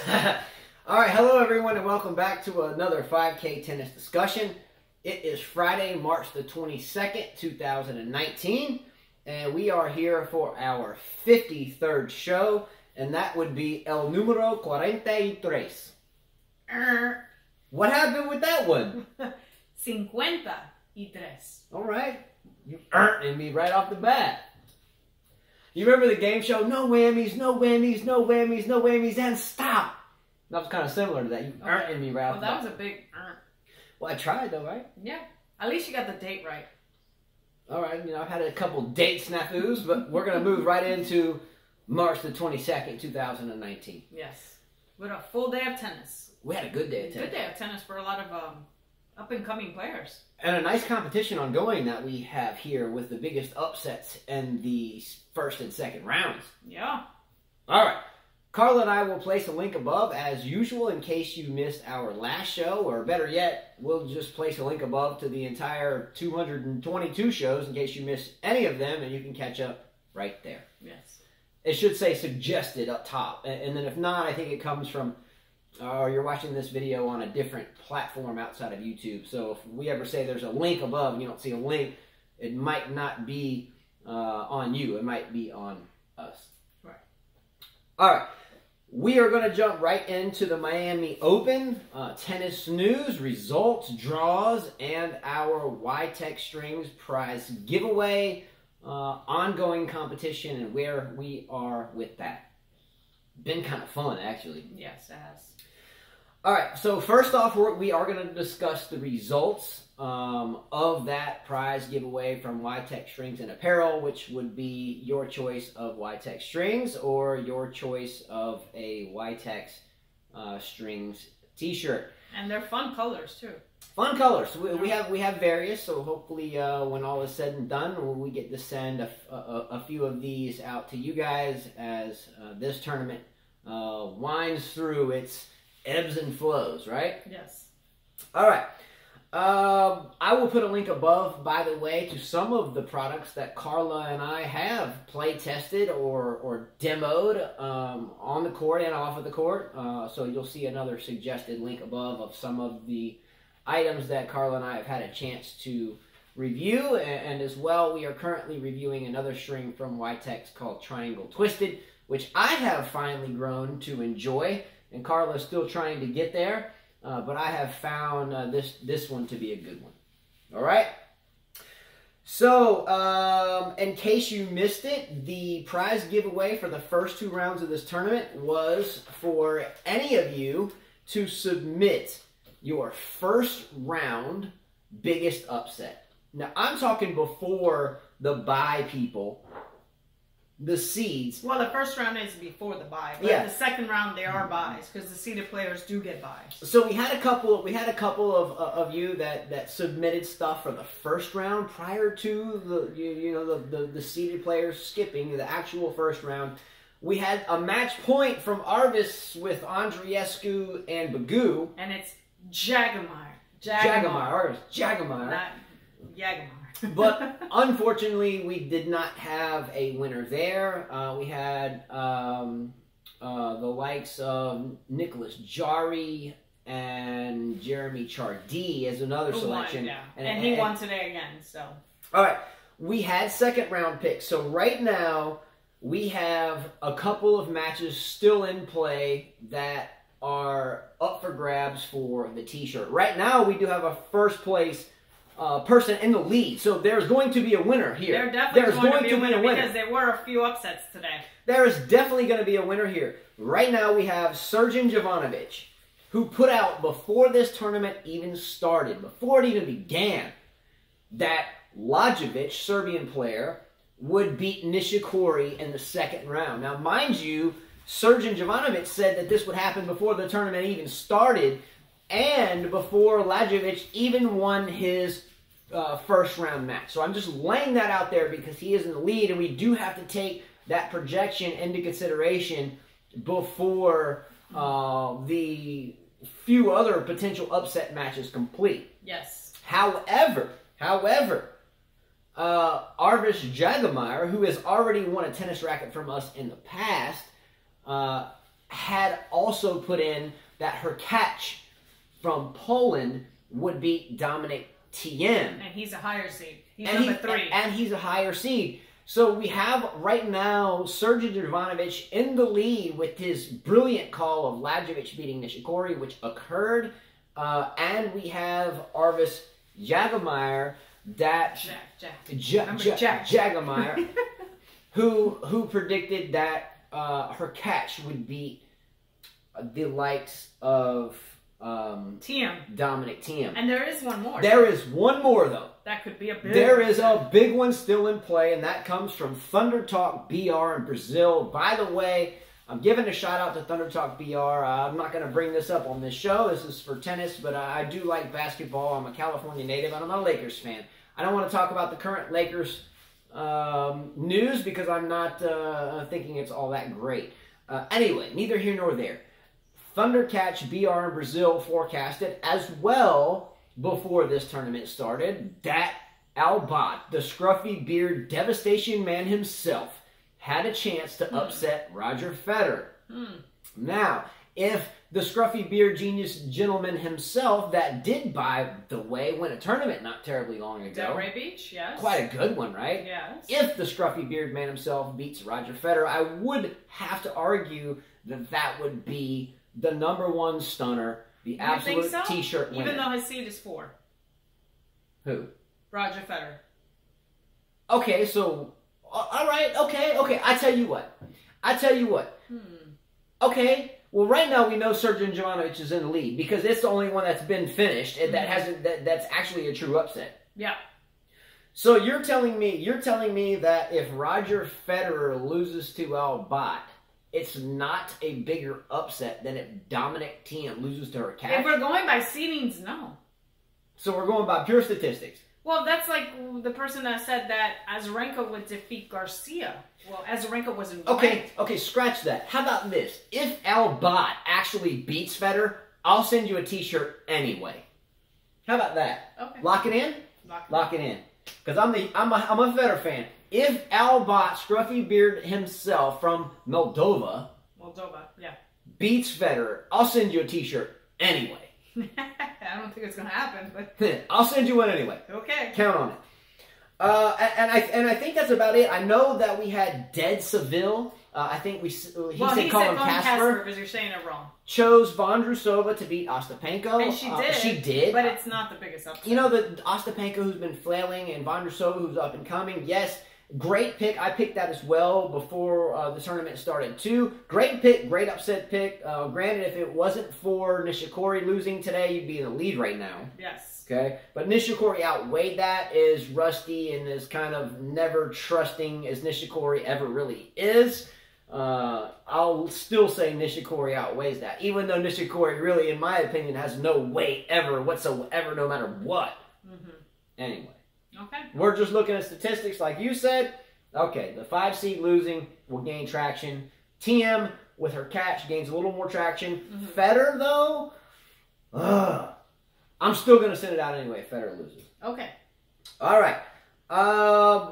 All right, hello everyone, and welcome back to another 5K tennis discussion. It is Friday, March the 22nd, 2019, and we are here for our 53rd show, and that would be El Número 43. What happened with that one? 53. All right, you earned me right off the bat. You remember the game show, no whammies, no whammies, no whammies, no whammies, and stop. That was kind of similar to that. You earned me right off the bat. Well, that was a big Well, I tried though, right? Yeah. At least you got the date right. All right, I've had a couple date snafus, but we're going to move right into March the 22nd, 2019. Yes. With a full day of tennis. We had a good day of tennis. Good day of tennis for a lot of up-and-coming players. And a nice competition ongoing that we have here with the biggest upsets in the first and second rounds. Yeah. All right. Carla and I will place a link above as usual in case you missed our last show, or better yet, we'll just place a link above to the entire 222 shows in case you missed any of them, and you can catch up right there. Yes. It should say suggested up top, and then if not, I think it comes from, or you're watching this video on a different platform outside of YouTube. So if we ever say there's a link above and you don't see a link, it might not be on you. It might be on us. Right. All right. We are going to jump right into the Miami Open, tennis news, results, draws, and our YTEX Strings prize giveaway, ongoing competition, and where we are with that. Been kind of fun, actually. Yes, it has. All right, so first off, we are going to discuss the results of that prize giveaway from YTEX Strings and Apparel, which would be your choice of YTEX Strings or your choice of a YTEX Strings t-shirt. And they're fun colors, too. Fun colors. We have various, so hopefully when all is said and done, we get to send a few of these out to you guys as this tournament winds through its ebbs and flows, right? Yes. All right. I will put a link above, by the way, to some of the products that Carla and I have play tested or demoed on the court and off of the court. So you'll see another suggested link above of some of the items that Carla and I have had a chance to review. And as well, we are currently reviewing another string from YTEX called Triangle Twisted, which I have finally grown to enjoy. And Carla's still trying to get there. But I have found this one to be a good one. All right? So, in case you missed it, the prize giveaway for the first two rounds of this tournament was for any of you to submit your first round biggest upset. Now, I'm talking before the bye people, the seeds. Well, the first round is before the bye, but the second round there are buys because the seeded players do get buys. So we had a couple of you that submitted stuff for the first round prior to the seeded players skipping the actual first round. We had a match point from Arvis with Andreescu and Bagoo, and it's Jagomar. Jagomar. Not Jagomar. But unfortunately, we did not have a winner there. We had the likes of Nicholas Jarry and Jeremy Chardy as another selection. Yeah. And he won today again. So. All right. We had second round picks. So right now, we have a couple of matches still in play that are up for grabs for the t-shirt. Right now, we do have a first place person in the lead. So there's going to be a winner here. There's definitely going to be a winner because there were a few upsets today. There is definitely going to be a winner here. Right now we have Srđan Jovanović, who put out before this tournament even started, before it even began, that Lajovic, Serbian player, would beat Nishikori in the second round. Now, mind you, Srđan Jovanović said that this would happen before the tournament even started, and before Lajovic even won his first round match. So I'm just laying that out there because he is in the lead, and we do have to take that projection into consideration before the few other potential upset matches complete. Yes. However, Arvis Jagomar, who has already won a tennis racket from us in the past, had also put in that her catch from Poland would beat Dominic Thiem. And he's a higher seed. He's number 3. And he's a higher seed. So we have right now Sergej Jovanovic in the lead with his brilliant call of Lajovic beating Nishikori, which occurred. And we have Arvis Jagomir, Jagomir, who predicted that her catch would beat the likes of Dominic Thiem. And there is one more. There is one more, though. That could be a big There is a big one still in play, and that comes from Thunder Talk BR in Brazil. By the way, I'm giving a shout out to Thunder Talk BR. I'm not going to bring this up on this show. This is for tennis, but I do like basketball. I'm a California native, and I'm a Lakers fan. I don't want to talk about the current Lakers news because I'm not thinking it's all that great. Anyway, neither here nor there. Thundercatch BR in Brazil forecasted as well before this tournament started that Albat, the scruffy beard devastation man himself, had a chance to upset Roger Federer. Now, if the scruffy beard genius gentleman himself that did, by the way, win a tournament not terribly long ago. Delray Beach, yes. Quite a good one, right? Yes. If the scruffy beard man himself beats Roger Federer, I would have to argue that that would be the #1 stunner, the absolute T-shirt winner. Even though his seed is 4. Who? Roger Federer. Okay, so, all right, okay. I tell you what. Okay, well, right now we know Sergej Jovanovic is in the lead because it's the only one that's been finished and that's actually a true upset. Yeah. So you're telling me that if Roger Federer loses to Albat, it's not a bigger upset than if Dominic Thiem loses to her catch? If we're going by seedings, no. So we're going by pure statistics. Well, that's like the person that said that Azarenka would defeat Garcia. Well, Azarenka wasn't ranked. Okay, scratch that. How about this? If Albat actually beats Federer, I'll send you a T-shirt anyway. How about that? Okay. Lock it in? Lock it in. Because I'm a Federer fan. If Albat, scruffy beard himself from Moldova, yeah, beats Federer, I'll send you a T-shirt anyway. I don't think it's going to happen, but I'll send you one anyway. Okay. Count on it. And I think that's about it. I know that we had Dead Seville. I think he said call him Casper because you're saying it wrong. Chose Vondrousova to beat Ostapenko. And she did. She did. But it's not the biggest upset. You know, the Ostapenko who's been flailing and Vondrousova who's up and coming. Yes, great pick. I picked that as well before the tournament started too. Great pick. Great upset pick. Granted, if it wasn't for Nishikori losing today, you'd be in the lead right now. Yes. Okay, but Nishikori outweighed that, is rusty and is kind of never trusting as Nishikori ever really is. I'll still say Nishikori outweighs that, even though Nishikori really, in my opinion, has no weight ever whatsoever, no matter what. Anyway. Okay. We're just looking at statistics like you said. Okay, the 5 seed losing will gain traction. Thiem, with her catch, gains a little more traction. Federer, though, I'm still going to send it out anyway if Federer loses. Okay. All right.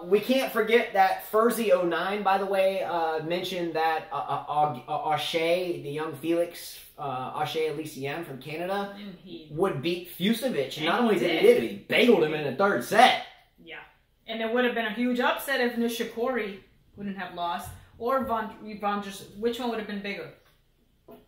We can't forget that Furzy09, by the way, mentioned that Aucher, the young Felix, Aucher Elysian from Canada, would beat Fusovic. And not only did he did, he bageled him in the 3rd set. Yeah. And it would have been a huge upset if Nishikori wouldn't have lost. Or which one would have been bigger?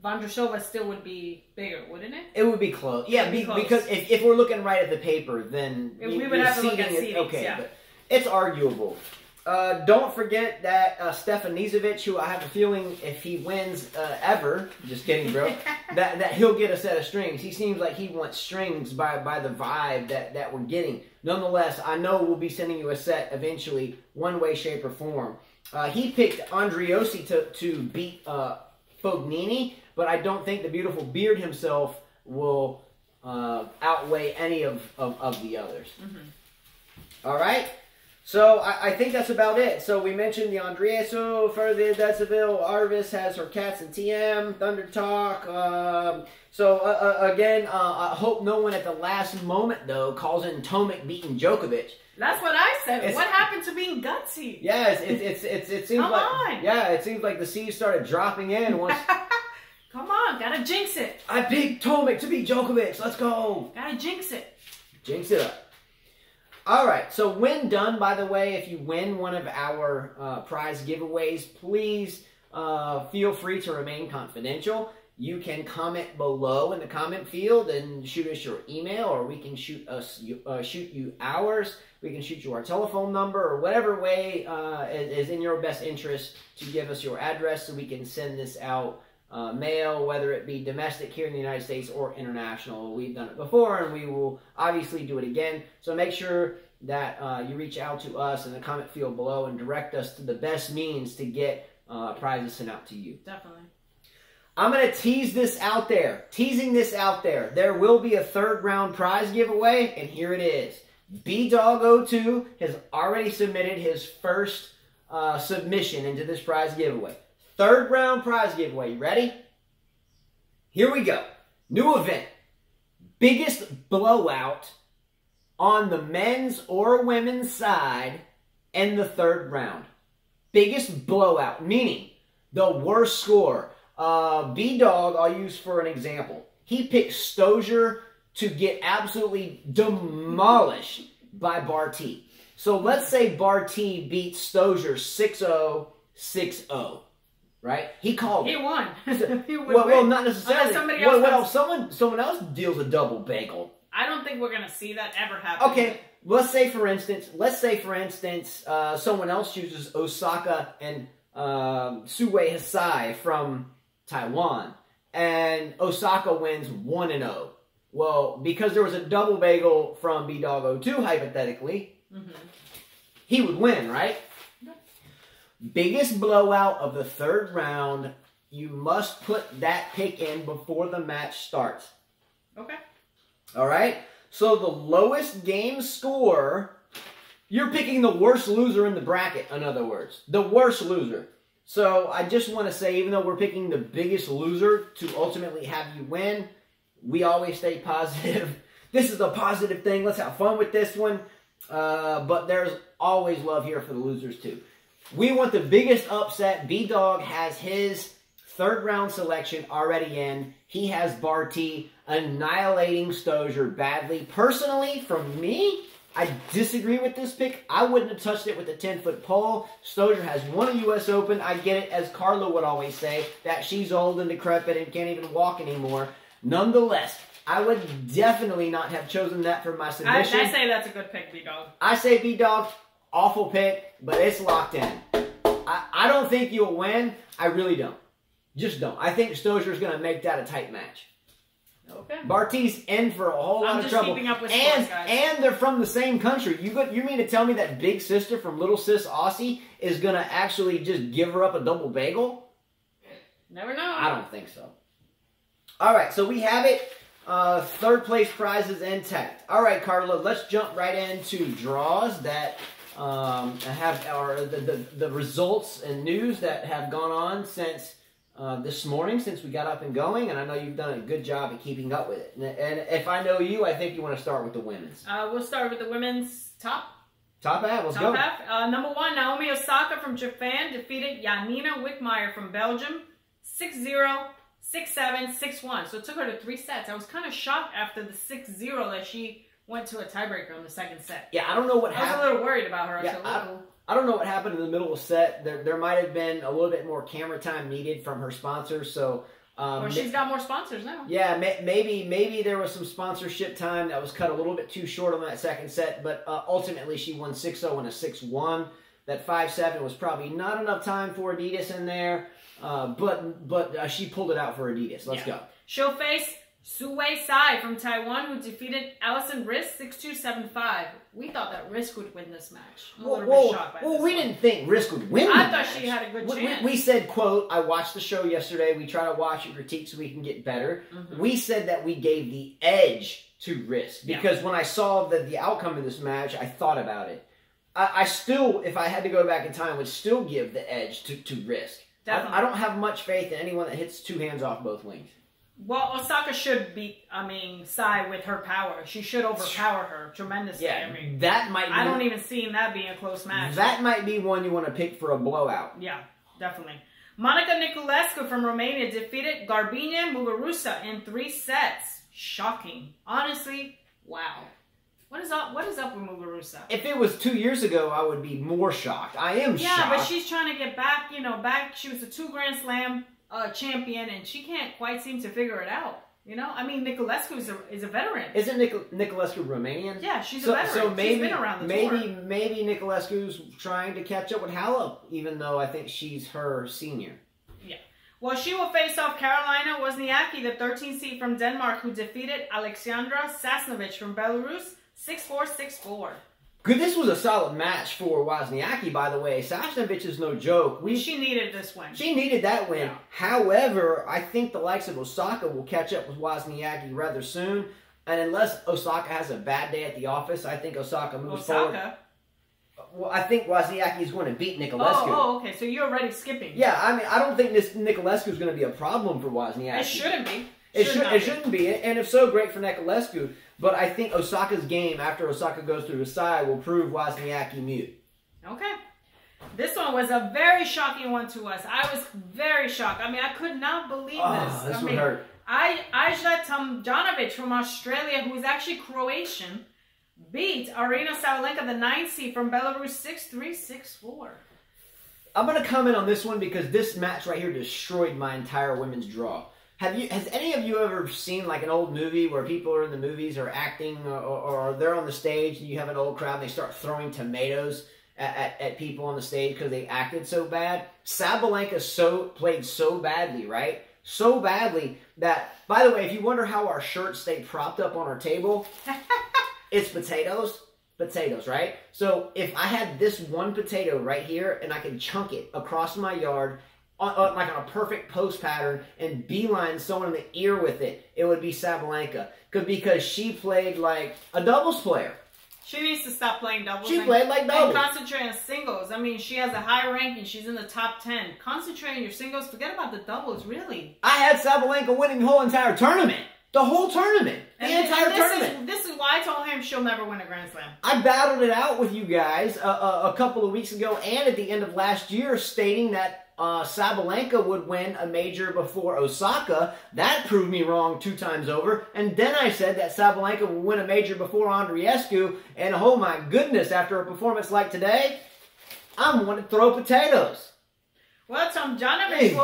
Vondrousova still would be bigger, wouldn't it? It would be close. Yeah, because if we're looking right at the paper, then we would have to look at seedings. Okay, yeah. But it's arguable. Don't forget that Stefan Nizovic, who I have a feeling if he wins ever, just kidding, bro, that he'll get a set of strings. He seems like he wants strings by the vibe that we're getting. Nonetheless, I know we'll be sending you a set eventually, one way, shape, or form. He picked Andriossi to beat Fognini, but I don't think the beautiful beard himself will outweigh any of the others. All right? So I think that's about it. So we mentioned the Andriescu, further Deciville, Arvis has her cats and TM, Thunder Talk. Again, I hope no one at the last moment, though, calls in Tomic beating Djokovic. That's what I said. What happened to being gutsy? Yeah, it seems Come like on. Yeah, it seems like the seas started dropping in once. Come on. on, gotta jinx it. I picked Tomic to beat Djokovic. Let's go. Gotta jinx it. Jinx it up. All right. So when done, by the way, if you win one of our prize giveaways, please feel free to remain confidential. You can comment below in the comment field and shoot us your email, or we can shoot you ours. We can shoot you our telephone number, or whatever way is in your best interest to give us your address so we can send this out mail, whether it be domestic here in the United States or international. We've done it before, and we will obviously do it again. So make sure that you reach out to us in the comment field below and direct us to the best means to get prizes sent out to you. Definitely. I'm going to tease this out there. Teasing this out there. There will be a third round prize giveaway, and here it is. BDog02 has already submitted his first submission into this prize giveaway. Third round prize giveaway. You ready? Here we go. New event. Biggest blowout on the men's or women's side in the third round. Biggest blowout, meaning the worst score. B-Dog, I'll use for an example. He picked Stosur to get absolutely demolished by Barty. So let's say Barty beat Stosur 6-0, 6-0. Right? He called it. He won. He would well, win. not necessarily. What else? Someone else deals a double bagel. I don't think we're gonna see that ever happen. Okay, let's say for instance, someone else chooses Osaka and Suwei Hisai from Taiwan, and Osaka wins 1-0. Well, because there was a double bagel from BDog02, hypothetically, he would win, right? Biggest blowout of the third round, you must put that pick in before the match starts. Okay. All right? So the lowest game score, you're picking the worst loser in the bracket, in other words. The worst loser. So I just want to say, even though we're picking the biggest loser to ultimately have you win, we always stay positive. This is a positive thing. Let's have fun with this one. But there's always love here for the losers too. We want the biggest upset. B-Dog has his third round selection already in. He has Barty annihilating Stosur badly. Personally, from me, I disagree with this pick. I wouldn't have touched it with a 10-foot pole. Stosur has won a U.S. Open. I get it, as Carla would always say, that she's old and decrepit and can't even walk anymore. Nonetheless, I would definitely not have chosen that for my submission. I say that's a good pick, B-Dog. I say B-Dog, awful pick, but it's locked in. I don't think you'll win. I really don't. Just don't. I think Stosur going to make that a tight match. Okay. Barty's in for a whole lot of trouble. Keeping up with sports, guys. And they're from the same country. You mean to tell me that big sister from Little Sis Aussie is going to actually just give her up a double bagel? Never know. I don't think so. All right, so we have it. Third place prizes intact. All right, Carla, let's jump right into draws that have the results and news that have gone on since this morning, since we got up and going, and I know you've done a good job of keeping up with it. And if I know you, I think you want to start with the women's. We'll start with the women's top half. Let's go. Top half. Number 1, Naomi Osaka from Japan defeated Janina Wickmeyer from Belgium 6-0, 6-7, 6-1. So it took her to 3 sets. I was kind of shocked after the 6-0 that she went to a tiebreaker on the second set. Yeah, I don't know what happened. I was a little worried about her. Yeah, I don't know what happened in the middle of the set. There might have been a little bit more camera time needed from her sponsors. So, or she's got more sponsors now. Yeah, maybe there was some sponsorship time that was cut a little bit too short on that second set. But ultimately, she won 6-0 and a 6-1. That 5-7 was probably not enough time for Adidas in there. But she pulled it out for Adidas. Let's go. Showface Suwei Sai from Taiwan, who defeated Alison Risk 6-2, 7-5. We thought that Risk would win this match. I'm a little bit shocked by this. Well, we didn't think Risk would win. I thought she had a good chance. We said, quote, I watched the show yesterday. We try to watch and critique so we can get better. We said that we gave the edge to Risk because when I saw the outcome of this match, I thought about it. I still, if I had to go back in time, would still give the edge to Risk. I don't have much faith in anyone that hits 2 hands off both wings. Well, Osaka should beat, Sai with her power. She should overpower her tremendously. Yeah, that might be... I don't even see that being a close match. That might be one you want to pick for a blowout. Yeah, definitely. Monica Niculescu from Romania defeated Garbine Muguruza in 3 sets. Shocking. Honestly, wow. What is up with Muguruza? If it was 2 years ago, I would be more shocked. I am shocked. Yeah, but she's trying to get back, she was a 2 Grand Slam champion, and she can't quite seem to figure it out. I mean, Niculescu is a veteran. Isn't Niculescu Romanian? Yeah, she's a veteran. So maybe, she's been around the tour. Maybe Niculescu's trying to catch up with Halep, even though I think she's her senior. Yeah. Well, she will face off Karolina Wozniacki, the 13th seed from Denmark, who defeated Alexandra Sasnovich from Belarus 6-4, 6-4. Good. This was a solid match for Wozniacki, by the way. Sasnovich is no joke. She needed this win. She needed that win. Yeah. However, I think the likes of Osaka will catch up with Wozniacki rather soon. And unless Osaka has a bad day at the office, I think Osaka moves forward. Well, I think Wozniacki is going to beat Niculescu. Oh, okay. So you're already skipping. Yeah, I mean, I don't think Niculescu is going to be a problem for Wozniacki. It shouldn't be. It shouldn't be. And if so, great for Niculescu. But I think Osaka's game, after Osaka goes through the side, will prove Wozniacki mute. Okay. This one was a very shocking one to us. I was very shocked. I mean, I could not believe this. This would hurt. Ajla Tomljanovic from Australia, who is actually Croatian, beat Arina Sabalenka, the 9th seed from Belarus 6-3, 6-4. I'm going to comment on this one because this match right here destroyed my entire women's draw. Has any of you ever seen like an old movie where people are in the movies or acting or they're on the stage and you have an old crowd and they start throwing tomatoes at people on the stage because they acted so bad? Sabalenka played so badly, right? So badly that, by the way, if you wonder how our shirts stay propped up on our table, it's potatoes. Potatoes, right? So if I had this one potato right here and I could chunk it across my yard like on a perfect post pattern and beeline someone in the ear with it, it would be Sabalenka. Because she played like a doubles player. She needs to stop playing doubles. She played like doubles. And concentrate on singles. I mean, she has a high ranking. She's in the top 10. Concentrate on your singles. Forget about the doubles, really. I had Sabalenka winning the whole entire tournament. The whole tournament. The entire tournament. This is why I told him she'll never win a Grand Slam. I battled it out with you guys a couple of weeks ago and at the end of last year stating that Sabalenka would win a major before Osaka. That proved me wrong 2 times over. And then I said that Sabalenka would win a major before Andreescu. And oh my goodness, after a performance like today, I'm wanting to throw potatoes. Well, Tomljanovic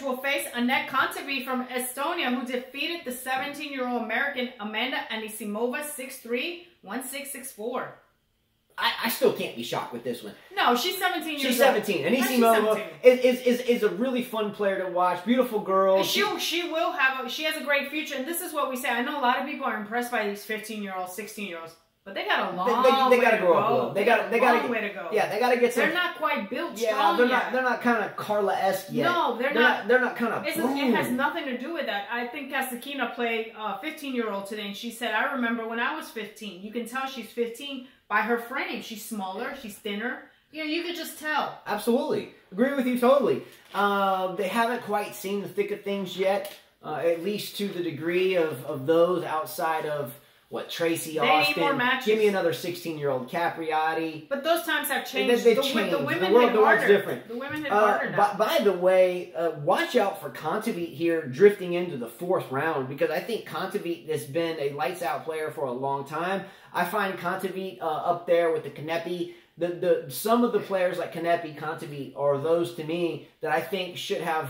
will face Anett Kontaveit from Estonia, who defeated the 17-year-old American Amanda Anisimova 6-3, 1-6, 6-4. I still can't be shocked with this one. No, she's 17 years old. She's 17. Anisimova is a really fun player to watch. Beautiful girl. She has a great future. And this is what we say. I know a lot of people are impressed by these 15-year-olds, 16-year-olds. But they got a long they got to grow up a little. They got a way to go. Yeah, they got to get some. They're not quite built strong yet. They're not kind of Carla-esque yet. No, they're not. They're not kind of. It has nothing to do with that. I think Kasakina played a 15-year-old today, and she said, "I remember when I was 15. You can tell she's 15 by her frame. She's smaller. She's thinner. You could just tell." Absolutely, agree with you totally. They haven't quite seen the thick of things yet, at least to the degree of those outside of. What, Tracy Austin? They need more matches. Give me another 16-year-old Capriati. But those times have changed. They've changed. The women the hit harder. world's different. The women hit harder now. By the way, watch out for Kontaveit here drifting into the 4th round because I think Kontaveit has been a lights-out player for a long time. I find Kontaveit up there with the Kanepi. Some of the players like Kanepi, Kontaveit are those to me that I think should have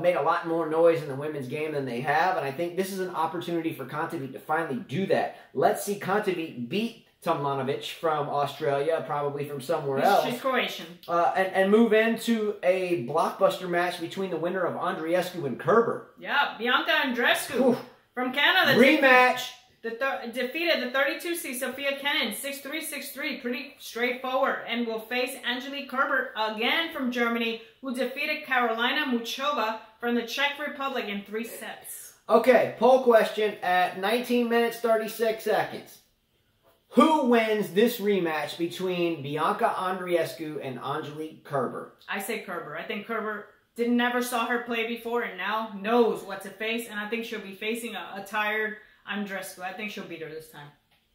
made a lot more noise in the women's game than they have, and I think this is an opportunity for Kontaveit to finally do that. Let's see Kontaveit beat Tomljanovic from Australia, probably from somewhere else. She's Croatian. And move into a blockbuster match between the winner of Andreescu and Kerber. Yeah, Bianca Andreescu from Canada. Rematch. Defeated the 32 seed Sofia Kenin 6-3, 6-3. Pretty straightforward. And will face Angelique Kerber again from Germany, who defeated Karolina Muchova from the Czech Republic in 3 sets. Okay, poll question at 19 minutes, 36 seconds. Who wins this rematch between Bianca Andreescu and Angelique Kerber? I say Kerber. I think Kerber never saw her play before and now knows what to face. And I think she'll be facing a tired Andreescu. I think she'll beat her this time.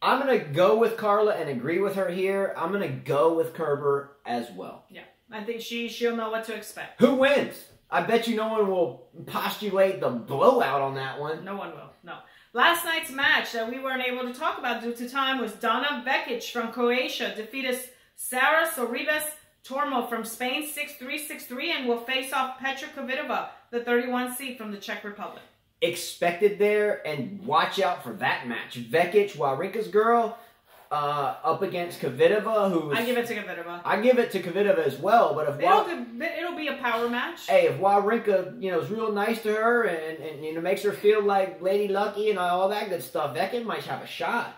I'm going to go with Carla and agree with her here. I'm going to go with Kerber as well. Yeah. I think she'll know what to expect. Who wins? I bet you no one will postulate the blowout on that one. No one will. No. Last night's match that we weren't able to talk about due to time was Donna Vekic from Croatia defeated Sara Sorribes Tormo from Spain 6-3, 6-3, and will face off Petra Kvitova, the 31 seed from the Czech Republic. Expected there, and watch out for that match. Vekic, Wawrinka's girl, up against Kvitova, who I give it to Kvitova. I give it to Kvitova as well, but if it'll be a power match. Hey, if Wawrinka, is real nice to her and makes her feel like Lady Lucky and all that good stuff, Vekic might have a shot.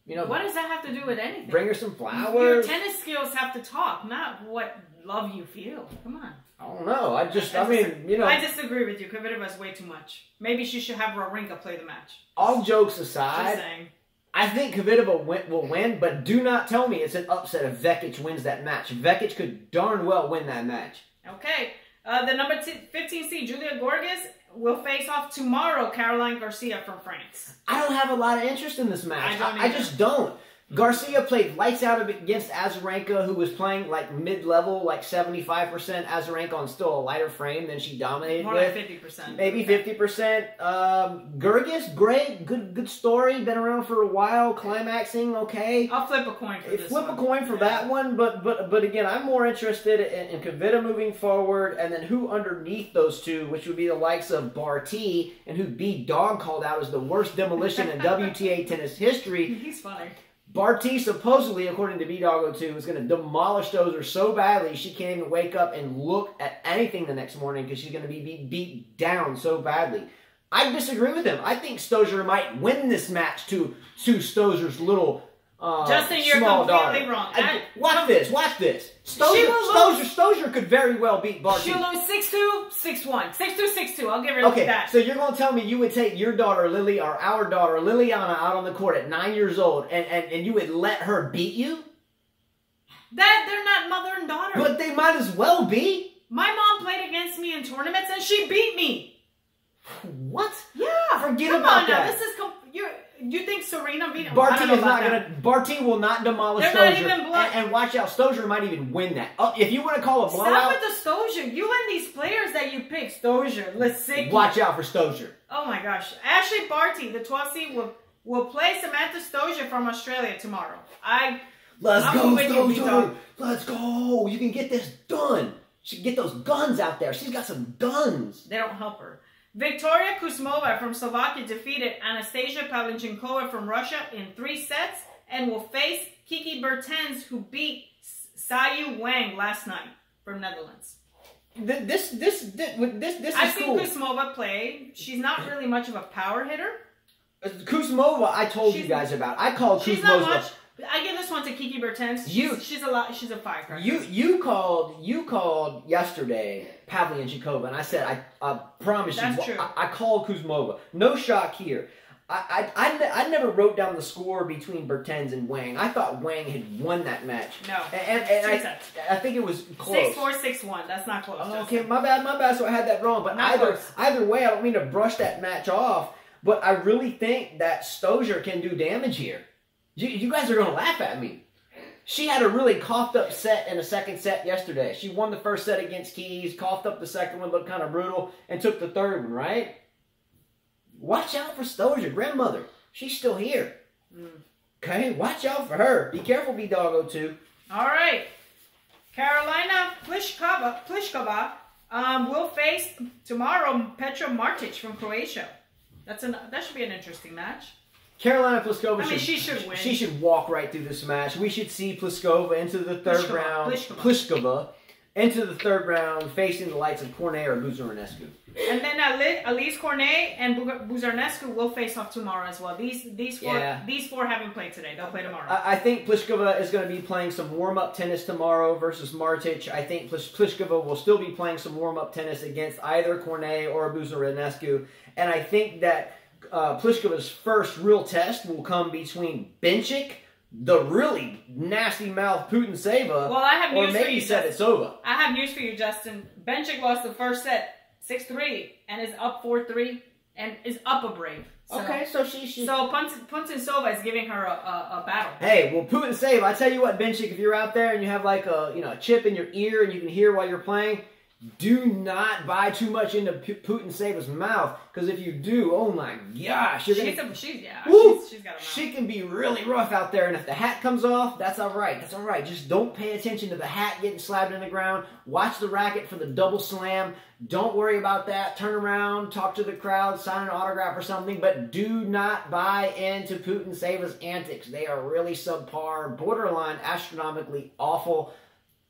What does that have to do with anything? Bring her some flowers. Your tennis skills have to talk, not what love you feel. Come on. I don't know. I disagree with you. Kvitova's way too much. Maybe she should have Wawrinka play the match. All jokes aside, Just saying. I think Kvitova will win, but do not tell me it's an upset if Vekic wins that match. Vekic could darn well win that match. Okay. The number 15 seed, Julia Gorgas, will face off tomorrow Caroline Garcia from France. I don't have a lot of interest in this match. I just don't. Garcia played lights out against Azarenka, who was playing like mid-level, like 75%. Azarenka on still a lighter frame than she dominated More with. like 50%. Maybe 50%. Gergis, great. Good story. Been around for a while. Climaxing, okay. I'll flip a coin for this Flip one. a coin for that one. But again, I'm more interested in Kvitova moving forward, and then who underneath those two, which would be the likes of Barty, and who B-Dog called out as the worst demolition in WTA tennis history. He's funny. Barty, supposedly, according to B-Dog02, is going to demolish Stosur so badly she can't even wake up and look at anything the next morning because she's going to be beat down so badly. I disagree with him. I think Stosur might win this match to Stosur's little Justin, you're small completely daughter. wrong. Watch this. Stosur could very well beat Barty. She'll lose 6-2, 6-1. 6-2, 6-2. I'll give her that. So you're going to tell me you would take your daughter, Lily, or our daughter, Liliana, out on the court at 9 years old, and you would let her beat you? They're not mother and daughter. But they might as well be. My mom played against me in tournaments, and she beat me. What? Yeah. Forget about that. Now. This is... You think Serena beat him? Barty will not demolish Stosur. Not even blood. And watch out, Stosur might even win that. If you want to call a blowout... Stop with the Stosur. You and these players that you pick. Stosur, Lisicki. Watch out for Stosur. Oh my gosh. Ashley Barty, the 12th seed, will play Samantha Stosur from Australia tomorrow. Let's go, Stosur. Let's go. You can get this done. She can get those guns out there. She's got some guns. They don't help her. Victoria Kuzmova from Slovakia defeated Anastasia Pavlyuchenkova from Russia in 3 sets and will face Kiki Bertens, who beat Sayu Wang last night from Netherlands. This is I've seen cool. Kuzmova play. She's not really much of a power hitter. Kuzmova, I told you guys about. I called Kuzmova. She's not much. I give this one to Kiki Bertens. She's a firecracker. You called yesterday Pavlyuchenkova, and I said I promise you. That's true. I called Kuzmova. No shock here. I never wrote down the score between Bertens and Wang. I thought Wang had won that match. No, and I think it was close. 6-4, 6-1. That's not close. Oh, okay, my bad. So I had that wrong. But either way, I don't mean to brush that match off. But I really think that Stosur can do damage here. You guys are going to laugh at me. She had a really coughed up set in the second set yesterday. She won the first set against Keys, coughed up the second one, looked kind of brutal, and took the third one, right? Watch out for Stosur, grandmother. She's still here. Okay, watch out for her. Be careful, B-Dog02. All right. Karolina Pliskova will face tomorrow Petra Martic from Croatia. That should be an interesting match. Carolina Pliskova she should win. She should walk right through this match. We should see Pliskova into the third round. Pliskova into the third round, facing the likes of Cornet or Buzarnescu. And then Elise Cornet and Buzarnescu will face off tomorrow as well. These four haven't played today. They'll play tomorrow. I think Pliskova is going to be playing some warm-up tennis tomorrow versus Martic. I think Pliskova will still be playing some warm-up tennis against either Cornet or Buzarnescu. And I think that Pliskova's first real test will come between Bencic, the really nasty mouth Putintseva, well, I have news or maybe Sevitsova. I have news for you, Justin. Bencic lost the first set 6-3 and is up 4-3 and is up a brave. So, okay, so she So Putintseva is giving her a battle. Hey, well, Putintseva, I tell you what, Benchik, if you're out there and you have like a chip in your ear and you can hear while you're playing, do not buy too much into Putinseva's mouth, because if you do, oh my gosh, she's got a mouth. She can be really rough out there, and if the hat comes off, that's all right. That's all right. Just don't pay attention to the hat getting slapped in the ground. Watch the racket for the double slam. Don't worry about that. Turn around, talk to the crowd, sign an autograph or something, but do not buy into Putinseva's antics. They are really subpar, borderline astronomically awful.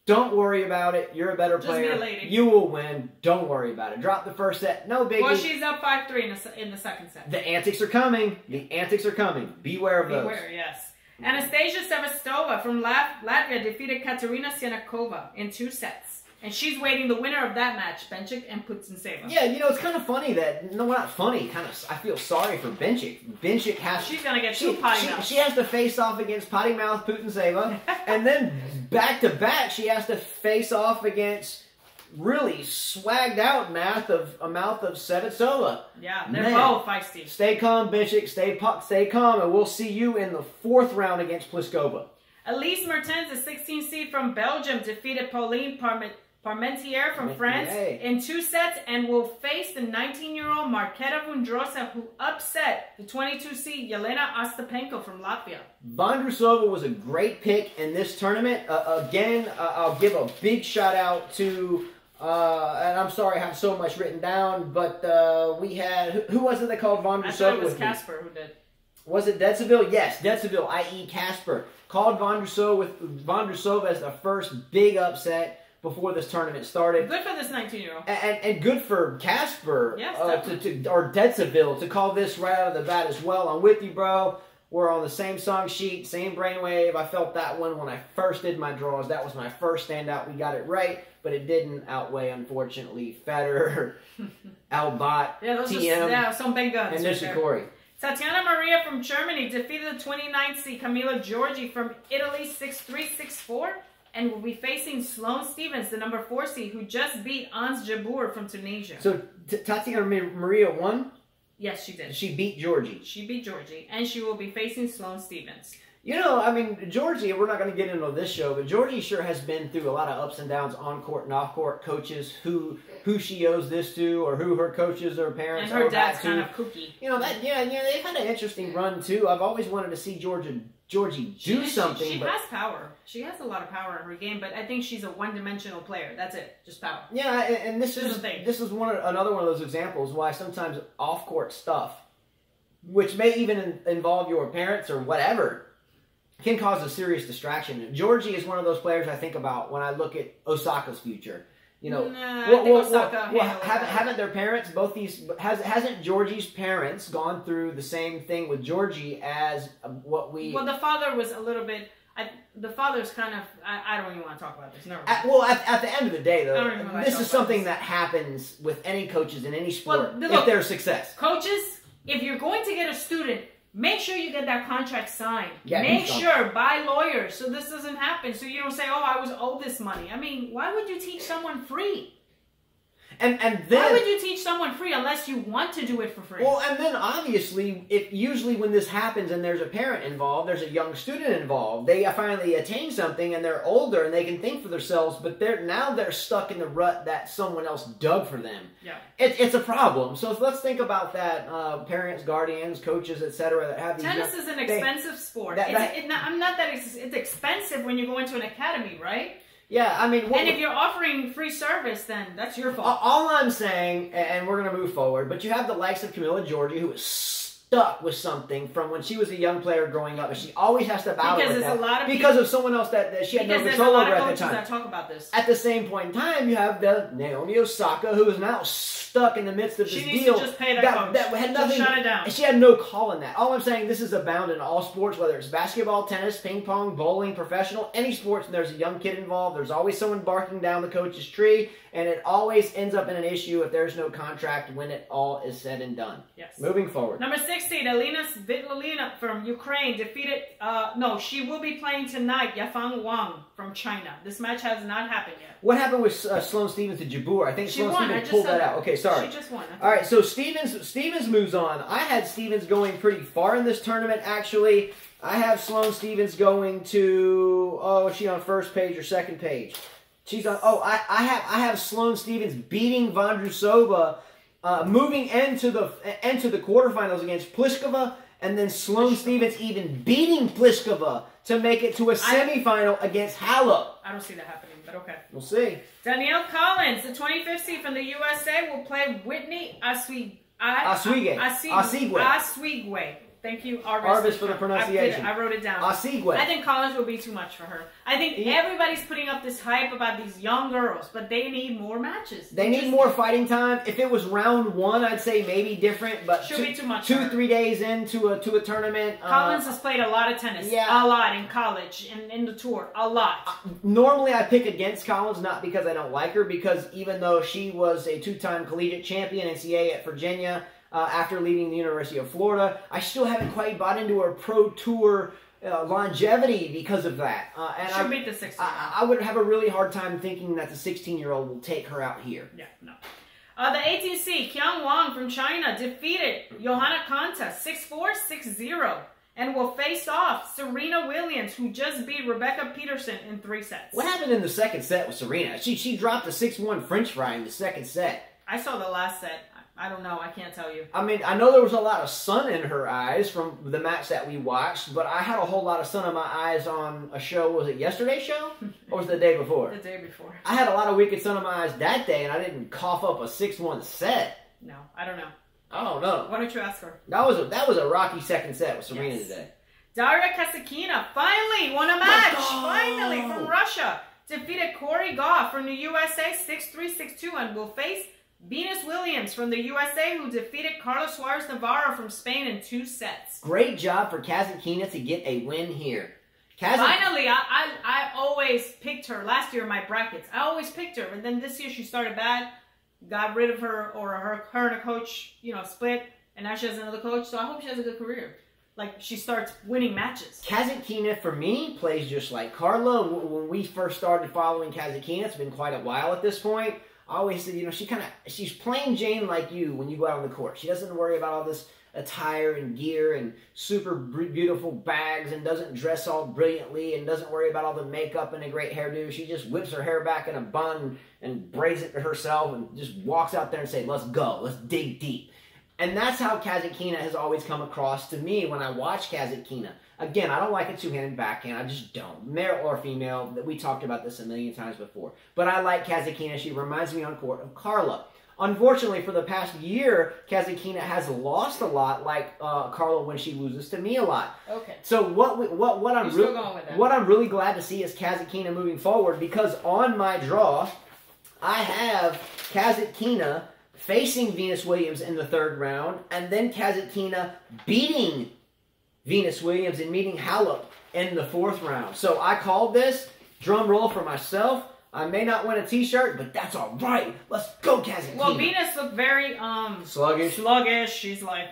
Don't worry about it. You're a better player. Just be a lady. You will win. Don't worry about it. Drop the first set. No biggie. Well, she's up 5-3 in the second set. The antics are coming. The antics are coming. Beware of those. Beware, yes. Anastasia Sevastova from Latvia defeated Katerina Sienakova in 2 sets. And she's waiting the winner of that match, Benchik and Putintseva. Yeah, it's kind of funny that, no, not funny, I feel sorry for Benchik. Benchik has... She's going to get 2 potty mouths. She has to face off against potty mouth Putintseva, and then back-to-back she has to face off against really swagged out mouth of Sevastova. Yeah, they're both feisty. Stay calm, Benchik. Stay calm, and we'll see you in the 4th round against Pliskova. Elise Mertens, the 16th seed from Belgium, defeated Pauline Parmentier from France in 2 sets and will face the 19-year-old Marketa Vondrousova, who upset the 22 seed Yelena Ostapenko from Latvia. Vondrousova was a great pick in this tournament. Again, I'll give a big shout out to, and I'm sorry I have so much written down, but we had, who was it that called Vondrousova? I thought it was Casper who did. Was it Detzeville? Yes, Detzeville, i.e. Casper, called Vondrousova as the first big upset before this tournament started. Good for this 19-year-old. And good for Casper, yes, or Detzeville, to call this right out of the bat as well. I'm with you, bro. We're on the same song sheet, same brainwave. I felt that one when I first did my draws. That was my first standout. We got it right, but it didn't outweigh, unfortunately, Federer, Albot, TM, some big guns. And Nishikori. Tatiana Maria from Germany defeated the 29th seed Camila Giorgi from Italy 6-3, 6-4, and will be facing Sloane Stephens, the number 4 seed, who just beat Ons Jabeur from Tunisia. So Tatiana Maria won? Yes, she did. She beat Giorgi. She beat Giorgi, and she will be facing Sloane Stephens. Giorgi, we're not going to get into this show, but Giorgi sure has been through a lot of ups and downs on court and off court. Coaches, who she owes this to, or who her coaches or parents and her owe dad's that to. kind of kooky. They've had an interesting run too. I've always wanted to see Giorgi do something. She has power. She has a lot of power in her game, but I think she's a one-dimensional player. That's it, just power. Yeah, and this is another one of those examples why sometimes off court stuff, which may even involve your parents or whatever, can cause a serious distraction. Giorgi is one of those players I think about when I look at Osaka's future. Haven't their parents, hasn't Giorgi's parents gone through the same thing with Giorgi as what we... Well, the father was a little bit... the father's kind of... I don't even want to talk about this. Never. At the end of the day, though, this is something that happens with any coaches in any sport if there's success. Coaches, if you're going to get a student, make sure you get that contract signed. Yeah, make sure, buy lawyers so this doesn't happen. So you don't say, oh, I was owed this money. I mean, why would you teach someone free? And then, why would you teach someone free unless you want to do it for free? Well, and then obviously, usually when this happens and there's a parent involved, there's a young student involved, they finally attain something and they're older and they can think for themselves, but they're stuck in the rut that someone else dug for them. Yeah, it's a problem. So let's think about that. Parents, guardians, coaches, etc. that have these. Tennis is an expensive sport. It's expensive when you go into an academy, right? Yeah, I mean... and if you're offering free service, then that's your fault. All I'm saying, and we're going to move forward, but you have the likes of Camila Giorgi, who is stuck with something from when she was a young player growing up, and she always has to battle with that because of someone else that she had no control over at the time. That talk about this. At the same point in time, you have the Naomi Osaka, who is now stuck in the midst of this deal. She needs to just pay that coach. That had nothing. Just shut it down. She had no call in that. All I'm saying, this is abound in all sports, whether it's basketball, tennis, ping pong, bowling, professional, any sports, and there's a young kid involved. There's always someone barking down the coach's tree, and it always ends up in an issue if there's no contract when it all is said and done. Yes. Moving forward. Number 6 seed, Alina Svitolina from Ukraine defeated, she will be playing tonight, Yafang Wang from China. This match has not happened yet. What happened with Sloane Stephens to Jabeur? I think She Sloane won. Stephens pulled that out. Okay, sorry. She just won. All right, so Stephens moves on. I had Stephens going pretty far in this tournament, actually. I have Sloane Stephens going to, is she on first page or second page? She's on, I have Sloane Stephens beating Vondrousova, moving into the quarterfinals against Pliskova, and then Sloane Stephens even beating Pliskova to make it to a semifinal against Halep. I don't see that happening, but okay. We'll see. Danielle Collins, the 25th seed from the USA, will play Whitney Oswego. Thank you, Arvis, for the pronunciation. I wrote it down. Oswego. I think Collins will be too much for her. I think everybody's putting up this hype about these young girls, but they need more matches. They need more fighting time. If it was round one, I'd say maybe different, but she'll be too much. 2-3 days into a tournament. Collins has played a lot of tennis. Yeah. A lot in college and in the tour. A lot. Normally I pick against Collins, not because I don't like her, because even though she was a 2-time collegiate champion NCAA at Virginia, after leaving the University of Florida, I still haven't quite bought into her pro tour longevity because of that. And she'll beat the 16-year-old. I would have a really hard time thinking that the 16-year-old will take her out here. Yeah, no. The 18C, Qiang Wang from China, defeated Johanna Konta 6-4, 6-0, and will face off Serena Williams, who just beat Rebecca Peterson in 3 sets. What happened in the second set with Serena? She dropped a 6-1 French fry in the second set. I saw the last set. I don't know. I can't tell you. I mean, I know there was a lot of sun in her eyes from the match that we watched, but I had a whole lot of sun in my eyes on a show. Was it yesterday's show? Or was it the day before? The day before. I had a lot of wicked sun in my eyes that day, and I didn't cough up a 6-1 set. No, I don't know. I don't know. Why don't you ask her? That was a rocky second set with Serena today. Daria Kasatkina finally won a match. Finally, from Russia. Defeated Corey Goff from the USA 6-3, 6-2, and will face Venus Williams from the USA, who defeated Carla Suarez Navarro from Spain in 2 sets. Great job for Kasatkina to get a win here. Finally, I always picked her last year in my brackets. I always picked her, and then this year she started bad, got rid of her, or her and a coach, split, and now she has another coach. So I hope she has a good career. Like, she starts winning matches. Kasatkina, for me, plays just like Carla. When we first started following Kasatkina, it's been quite a while at this point. I always said, she's plain Jane like you when you go out on the court. She doesn't worry about all this attire and gear and super beautiful bags and doesn't dress all brilliantly and doesn't worry about all the makeup and a great hairdo. She just whips her hair back in a bun and braids it herself and just walks out there and says, let's go, let's dig deep. And that's how Kasatkina has always come across to me when I watch Kasatkina. Again, I don't like a two-handed backhand. I just don't. Male or female, we talked about this a million times before. But I like Kasatkina. She reminds me on court of Carla. Unfortunately, for the past year, Kasatkina has lost a lot, like Carla when she loses to me a lot. Okay. So what I'm really glad to see is Kasatkina moving forward, because on my draw, I have Kasatkina facing Venus Williams in the 3rd round, and then Kasatkina beating Venus Williams and meeting Halep in the 4th round. So I called this. Drum roll for myself. I may not win a t-shirt, but that's all right. Let's go, Kasatkina. Well, Venus looked very sluggish. She's like,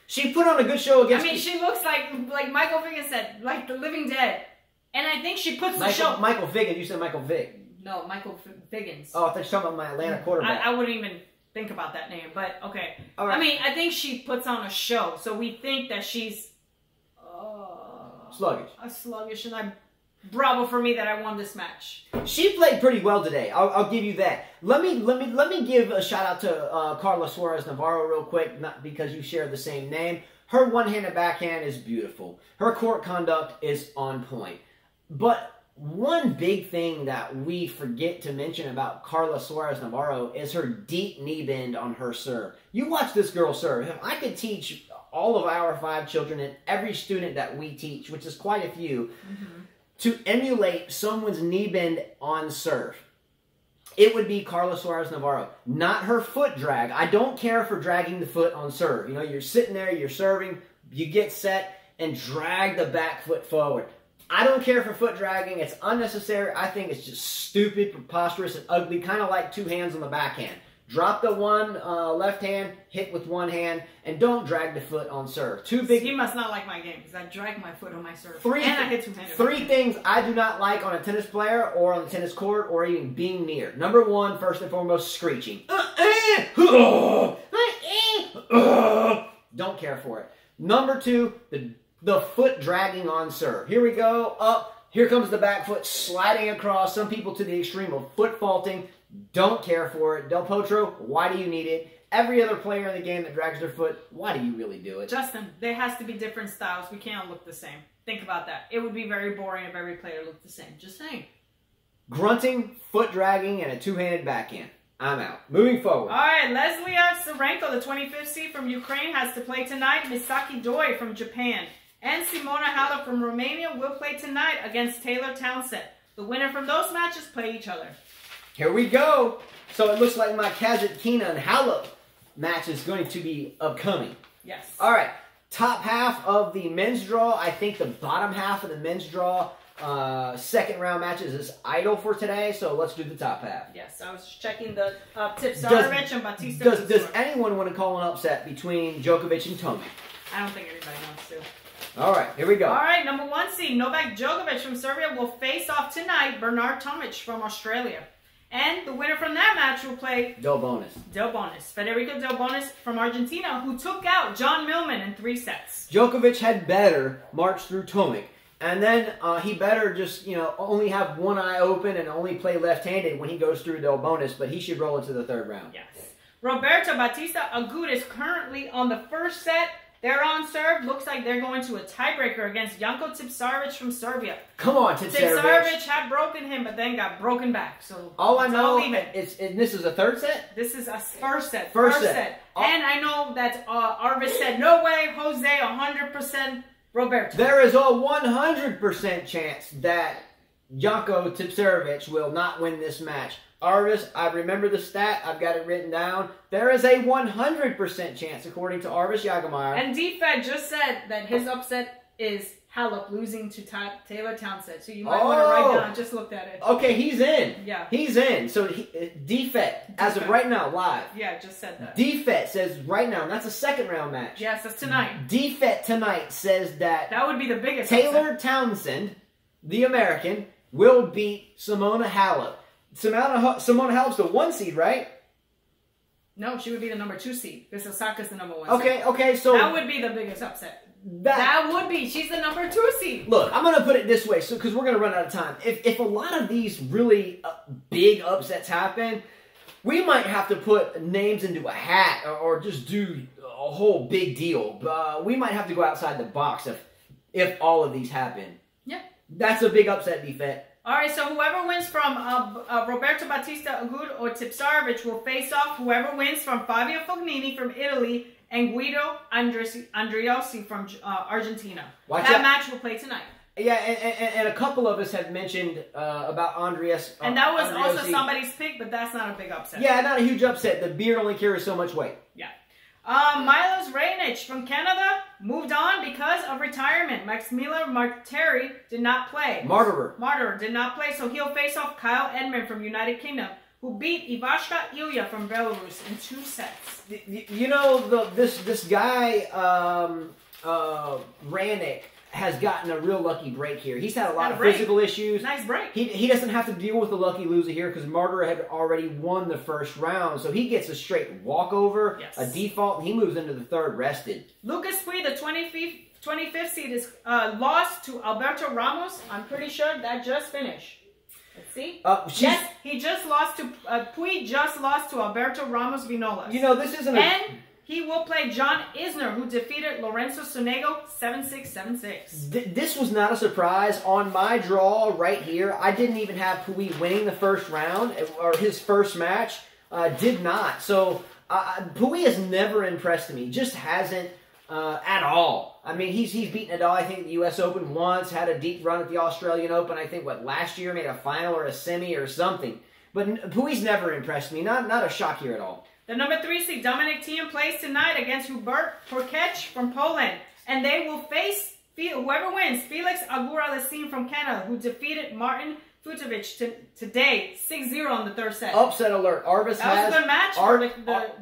she put on a good show against. I mean, she looks like Michael Figgins said, like the living dead. And I think she puts the show. Michael Figgins. You said Michael Vick. No, Michael Figgins. Oh, I thought you were talking about my Atlanta quarterback. I wouldn't even think about that name, but okay. All right. I mean, I think she puts on a show, so we think that she's sluggish, and bravo for me that I won this match. She played pretty well today. I'll give you that. Let me give a shout out to Carla Suarez Navarro real quick, not because you share the same name. Her one-handed backhand is beautiful. Her court conduct is on point. But one big thing that we forget to mention about Carla Suarez Navarro is her deep knee bend on her serve. You watch this girl serve. If I could teach all of our 5 children and every student that we teach, which is quite a few, to emulate someone's knee bend on serve, it would be Carla Suarez Navarro. Not her foot drag. I don't care for dragging the foot on serve. You're sitting there, you're serving, you get set, and drag the back foot forward. I don't care for foot dragging. It's unnecessary. I think it's just stupid, preposterous, and ugly, kind of like 2 hands on the backhand. Drop the one left hand, hit with one hand, and don't drag the foot on serve. Two big. He must not like my game because I drag my foot on my serve. And I hit two-handed. Three things I do not like on a tennis player or on the tennis court or even being near. Number one, first and foremost, screeching. Don't care for it. Number two, the foot dragging on serve. Here we go, up. Here comes the back foot sliding across. Some people to the extreme of foot faulting. Don't care for it. Del Potro, why do you need it? Every other player in the game that drags their foot, why do you really do it? Justin, there has to be different styles. We can't look the same. Think about that. It would be very boring if every player looked the same. Just saying. Grunting, foot dragging, and a two-handed backhand. I'm out. Moving forward. All right, Leslia Sabalenka, the 25th seed from Ukraine, has to play tonight. Misaki Doi from Japan and Simona Halep from Romania will play tonight against Taylor Townsend. The winner from those matches play each other. Here we go. So it looks like my Kazatkina and Halep match is going to be upcoming. Yes. All right. Top half of the men's draw. I think the bottom half of the men's draw second round matches is idle for today. So let's do the top half. Yes. I was checking the Tipsarevic and Batista. Does anyone want to call an upset between Djokovic and Tomic? I don't think anybody wants to. All right, here we go. All right, number one seed, Novak Djokovic from Serbia will face off tonight Bernard Tomic from Australia. And the winner from that match will play Del Bonis. Federico Del Bonis from Argentina, who took out John Millman in 3 sets. Djokovic had better march through Tomic. And then he better just, only have one eye open and only play left-handed when he goes through Del Bonis, but he should roll into the third round. Yes. Roberto Batista Agut is currently on the first set. They're on serve. Looks like they're going to a tiebreaker against Janko Tipsarevic from Serbia. Come on, Tipsarevic. Tipsarevic had broken him, but then got broken back. So all I know is this is a third set? This is a first set. First set. And I know that Arvis said, no way, Jose, 100% Roberto. There is a 100% chance that Janko Tipsarevic will not win this match. Arvis, I remember the stat. I've got it written down. There is a 100% chance, according to Arvis Jagemeyer. And D-Fed just said that his upset is Halep losing to Taylor Townsend. So you might want to write down. I just looked at it. Okay, he's in. Yeah. He's in. So D-Fed, as of right now, live. Yeah, just said that. D-Fed says right now, and that's a second round match. Yes, that's tonight. D-Fed tonight says that would be the biggest Taylor upset. Townsend, the American, will beat Simona Halep. Simona Halep's the 1 seed, right? No, she would be the number 2 seed. Because Osaka's the number 1 seed. Okay, so that would be the biggest upset. That would be. She's the number 2 seed. Look, I'm going to put it this way, because we're going to run out of time. If a lot of these really big upsets happen, we might have to put names into a hat or just do a whole big deal. We might have to go outside the box if all of these happen. Yeah. That's a big upset, defect. All right, so whoever wins from Roberto Batista Agut or Tipsarevic will face off whoever wins from Fabio Fognini from Italy and Guido Andreossi from Argentina. That match will play tonight. Yeah, and a couple of us have mentioned about Andreas. And that was also somebody's pick, but that's not a big upset. Yeah, not a huge upset. The beard only carries so much weight. Yeah. Milos Raonic from Canada moved on because of retirement. Maximilian Marteri did not play. Martyr did not play, so he'll face off Kyle Edmund from United Kingdom, who beat Ivashka Ilya from Belarus in 2 sets. You know, this guy, Raonic, has gotten a real lucky break here. He's had a lot of physical issues. Nice break. He doesn't have to deal with a lucky loser here because Martyr had already won the first round. So he gets a straight walkover, a default, and he moves into the third rested. Lucas Pouille, the 25th seed, is lost to Alberto Ramos. I'm pretty sure that just finished. Let's see. Yes, he just lost to Pouille. Just lost to Alberto Ramos Vinolas. You know, this isn't he will play John Isner, who defeated Lorenzo Sonego 7-6, 7-6. This was not a surprise. On my draw right here, I didn't even have Pouille winning the first round, or his first match. Did not. So Pouille has never impressed me. Just hasn't at all. I mean, he's beaten Nadal, I think, at the U.S. Open once, had a deep run at the Australian Open, I think, last year, made a final or a semi or something. But Pouille's never impressed me. Not a shock here at all. The number 3 seed, Dominic Thiem, plays tonight against Hubert Hurkacz from Poland. And they will face, whoever wins, Felix Aguirre-Lessine from Canada, who defeated Martin Futovic today, 6-0 on the third set. Upset alert. Arvis that was a good match for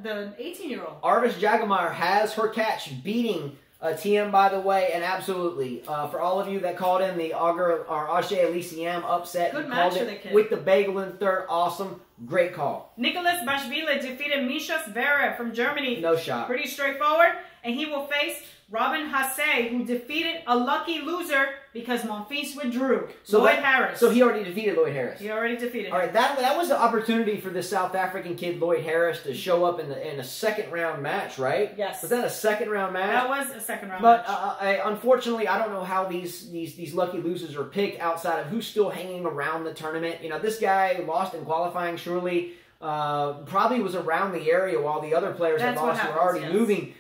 the 18-year-old. Arvis Jagomir has her catch, beating TM, by the way, and absolutely, for all of you that called in the Auger or Ashe Elysium upset, good match for the kid. With the bagel in third, awesome, great call. Nicholas Bashvili defeated Misha Zverev from Germany. No shot. Pretty straightforward, and he will face Robin Hasse, who defeated a lucky loser because Monfils withdrew. Lloyd Harris. So he already defeated Lloyd Harris. He already defeated him. All right, that was the opportunity for this South African kid, Lloyd Harris, to show up in a second-round match, right? Yes. Was that a second-round match? That was a second-round match. But unfortunately, I don't know how these lucky losers are picked outside of who's still hanging around the tournament. You know, this guy lost in qualifying, surely. Probably was around the area while the other players that lost were already moving.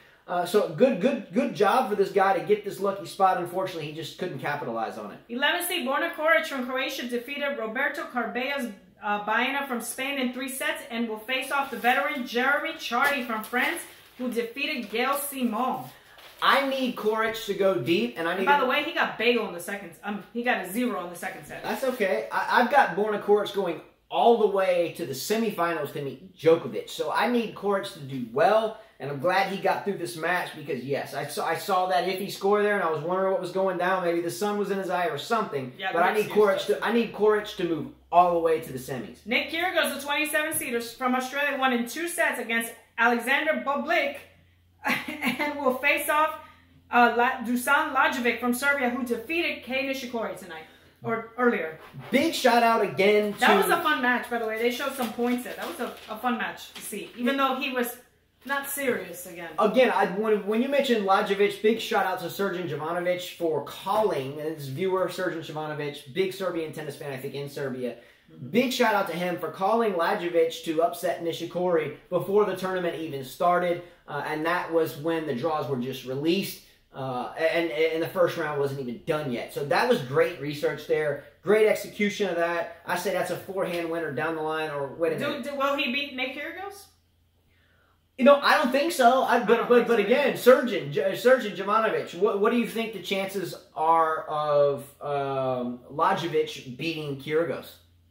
So good job for this guy to get this lucky spot. Unfortunately, he just couldn't capitalize on it. 11th seed Borna Coric from Croatia defeated Roberto Carballes Baena from Spain in 3 sets and will face off the veteran Jeremy Chardy from France, who defeated Gael Simon. I need Coric to go deep, and I need. And by the way, he got bagel in the second. He got a 0 in the second set. That's okay. I've got Borna Coric going all the way to the semifinals to meet Djokovic. So I need Coric to do well, and I'm glad he got through this match because, yes, I saw that iffy score there, and I was wondering what was going down. Maybe the sun was in his eye or something. Yeah, but I need Coric to move all the way to the semis. Nick Kyrgios, the 27-seeder from Australia, won in 2 sets against Alexander Bublik and will face off Dusan Lajovic from Serbia, who defeated Kei Nishikori tonight. Or earlier. Big shout out again to... That was a fun match, by the way. They showed some points there. That was a fun match to see. Even though he was not serious again. Again, when you mentioned Lajovic, big shout out to Srđan Jovanovic for calling. His viewer, Srđan Jovanovic, big Serbian tennis fan, I think, in Serbia. Big shout out to him for calling Lajovic to upset Nishikori before the tournament even started. And that was when the draws were just released. And the first round wasn't even done yet. So that was great research there. Great execution of that. I say that's a 4-hand winner down the line. Or wait a minute. Will he beat Nick Kyrgios? You know, I don't think so. But again, Srđan Jovanovic, what do you think the chances are of Lajovic beating Kyrgios?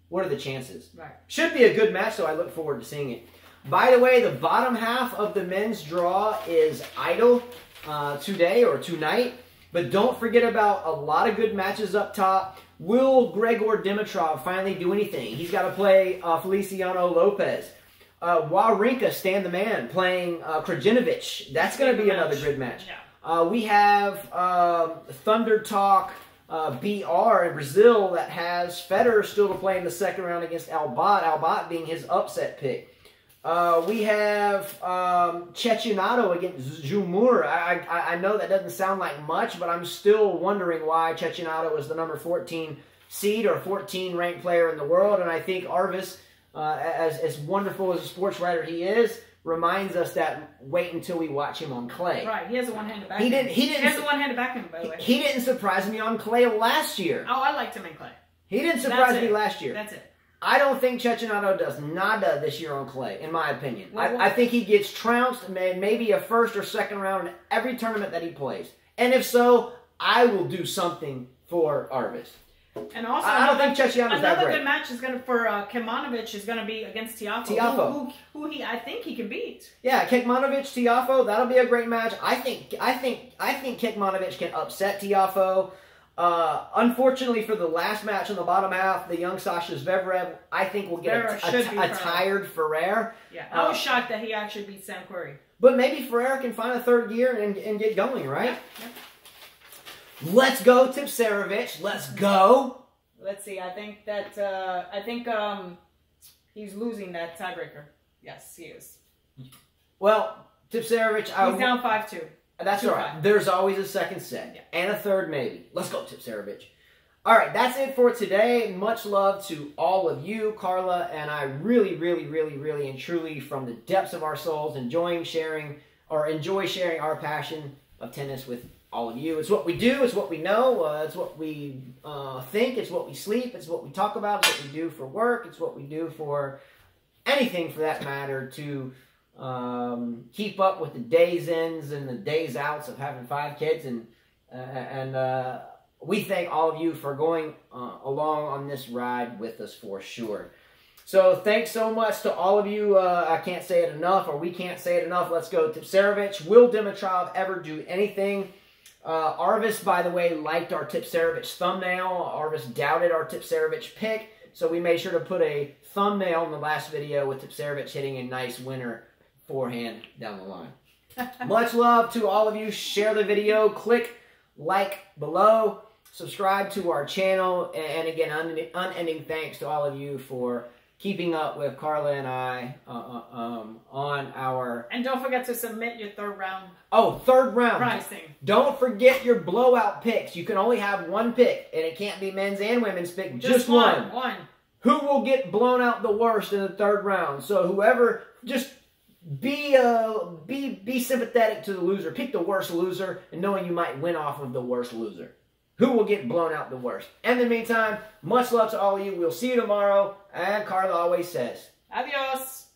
What are the chances? Right. Should be a good match, so I look forward to seeing it. By the way, the bottom half of the men's draw is idle today or tonight. But don't forget about a lot of good matches up top. Will Grigor Dimitrov finally do anything? He's got to play Feliciano Lopez. Wawrinka, Stan the Man, playing Krajinovic. That's going to be another good match. Yeah. We have Thunder Talk BR in Brazil that has Federer still to play in the second round against Albat. Albat being his upset pick. We have Cecchinato against Zumur. I know that doesn't sound like much, but I'm still wondering why Cecchinato is the number 14 seed or 14 ranked player in the world. And I think Arvis, as wonderful as a sports writer he is, reminds us that wait until we watch him on clay. Right, he has a one-handed backhand. He has a one-handed backhand, by the way. He didn't surprise me on clay last year. Oh, I liked him in clay. He didn't surprise me last year. That's it. I don't think Cecchinato does nada this year on clay, in my opinion. I think he gets trounced, maybe a first or second round in every tournament that he plays. And if so, I will do something for Arvis. And also, I don't think Cecchinato is that great. Another good match is for Kekmanovic is going to be against Tiafoe. Who I think he can beat. Yeah, Kekmanovic, Tiafoe, that'll be a great match. I think Kekmanovic can upset Tiafoe. Unfortunately for the last match on the bottom half, the young Sasha Zverev, I think will get a tired Ferrer. Yeah, I was shocked that he actually beat Sam Querrey. But maybe Ferrer can find a third gear and get going, right? Yeah. Let's go, Tipsarevic. Let's go. Let's see. I think he's losing that tiebreaker. Yes, he is. Well, Tipsarevic, he's down 5-2. That's all right. There's always a second set. Yeah. And a third maybe. Let's go, Tipsarevic. All right, that's it for today. Much love to all of you, Carla, and I really, really, really, really, and truly, from the depths of our souls, enjoy sharing our passion of tennis with all of you. It's what we do. It's what we know. It's what we think. It's what we sleep. It's what we talk about. It's what we do for work. It's what we do for anything, for that matter, to keep up with the days ins and the days outs of having 5 kids and we thank all of you for going along on this ride with us for sure. So thanks so much to all of you. I can't say it enough, or we can't say it enough. Let's go. Tipsarevic. Will Dimitrov ever do anything? Arvis, by the way, liked our Tipsarevic thumbnail. Arvis doubted our Tipsarevic pick, so we made sure to put a thumbnail in the last video with Tipsarevic hitting a nice winner forehand down the line. Much love to all of you. Share the video. Click like below. Subscribe to our channel. And again, unending thanks to all of you for keeping up with Carla and I on our... And don't forget to submit your third round. Oh, third round. Pricing. Don't forget your blowout picks. You can only have one pick, and it can't be men's and women's pick. Just one. Who will get blown out the worst in the third round? So whoever, just be sympathetic to the loser. Pick the worst loser, and knowing you might win off of the worst loser. Who will get blown out the worst? In the meantime, much love to all of you. We'll see you tomorrow. And Carla always says, adios.